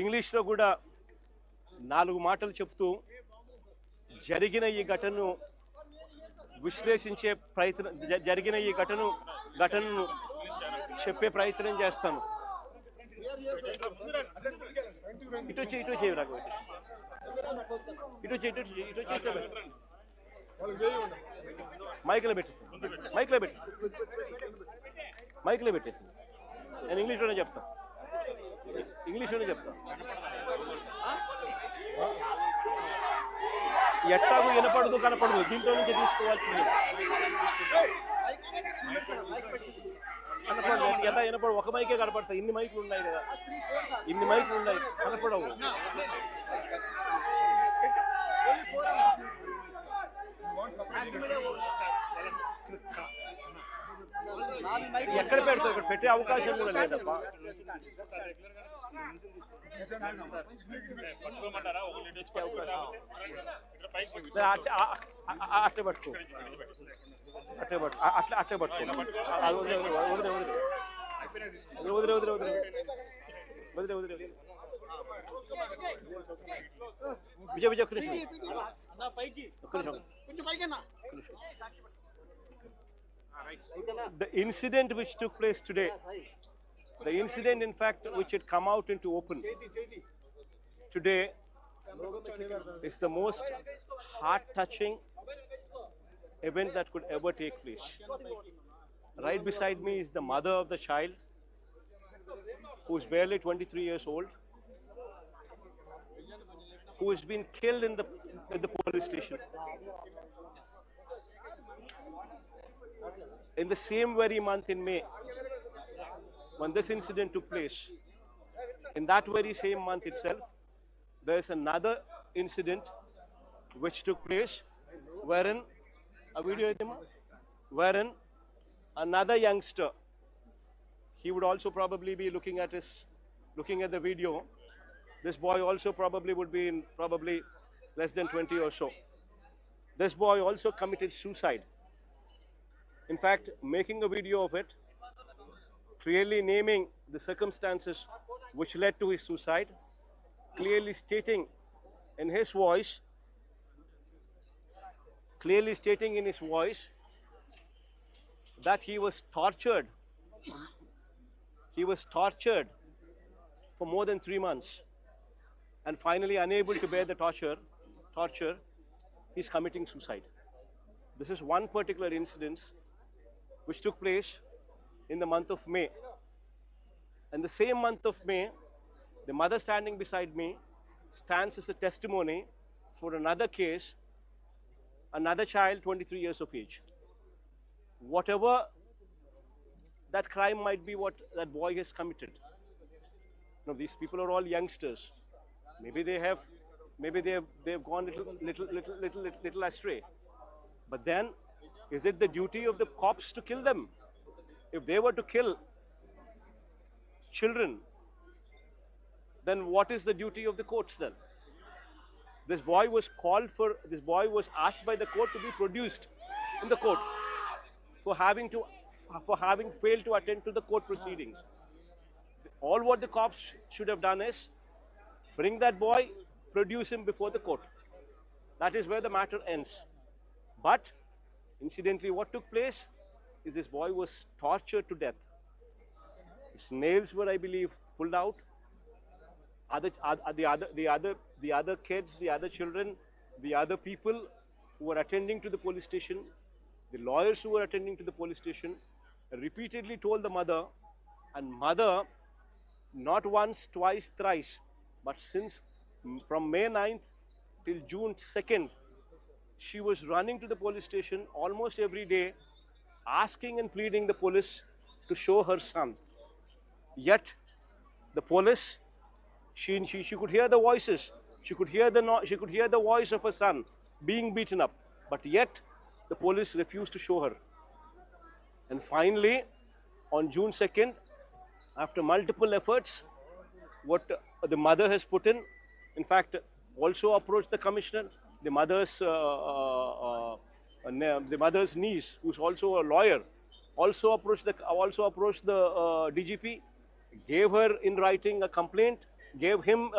ఇంగ్లీష్లో కూడా 4 మాటలు చెప్తూ జరిగిన ఈ ఘటనను విశ్లేషించే ప్రయత్నం జరిగిన ఈ ఘటనను చెప్పే ప్రయత్నం చేస్తాను. ఇటు చేయి రాఘవ, ఇటు మైక్లో పెట్టేసి నేను ఇంగ్లీష్లోనే చెప్తా. ఎట్టాగు వినపడదు కనపడదు, దీంట్లో నుంచి తీసుకోవాల్సింది. కనపడదు, ఎలా వినపడదు, ఒక మైకే కనపడతాయి. ఇన్ని మైకులు ఉన్నాయి కదా, కనపడవు. ఎక్కడ పెడతావు? ఇక్కడ పెట్టే అవకాశం కూడా లేదప్ప. అట్టే పట్టుకో. వదిలే. విజయ్ ఒక్క నిమిషం. The incident which took place today, the incident in fact which had come out into open today, is the most heart-touching event that could ever take place. Right beside me is the mother of the child, who is barely 23 years old, who has been killed in the police station. In the same very month in May, when this incident took place, in that very same month itself, there is another incident which took place wherein another youngster, he would also probably be looking at the video. This boy also probably would be in less than 20 or so. This boy also committed suicide. In fact, making a video of it, clearly naming the circumstances which led to his suicide, clearly stating in his voice that he was tortured. He was tortured for more than 3 months, and finally unable to bear the torture, he's committing suicide. This is one particular incident which took place in the month of May. And the same month of May, the mother standing beside me stands as a testimony for another case, another child, 23 years of age. Whatever that crime might be, what that boy has committed. Now, these people are all youngsters. Maybe they have gone little astray. But then, is it the duty of the cops to kill them? If they were to kill children, then what is the duty of the courts then? This boy was asked by the court to be produced in the court for having failed to attend to the court proceedings. All what the cops should have done is bring that boy, produce him before the court. That is where the matter ends. But incidentally, what took place is this boy was tortured to death. His nails were, I believe, pulled out. The other kids, the other children, the other people who were attending to the police station, the lawyers who were attending to the police station, repeatedly told the mother, and mother, not once, twice, thrice, but since from May 9th till June 2nd, she was running to the police station almost every day, asking and pleading the police to show her son. Yet the police, she could hear the voices, she could hear the voice of her son being beaten up, but yet the police refused to show her. And finally, on June 2nd, after multiple efforts, what the mother has put in fact, also approached the commissioner, the mother's niece, who's also a lawyer, also approached the DGP, gave her in writing a complaint, gave him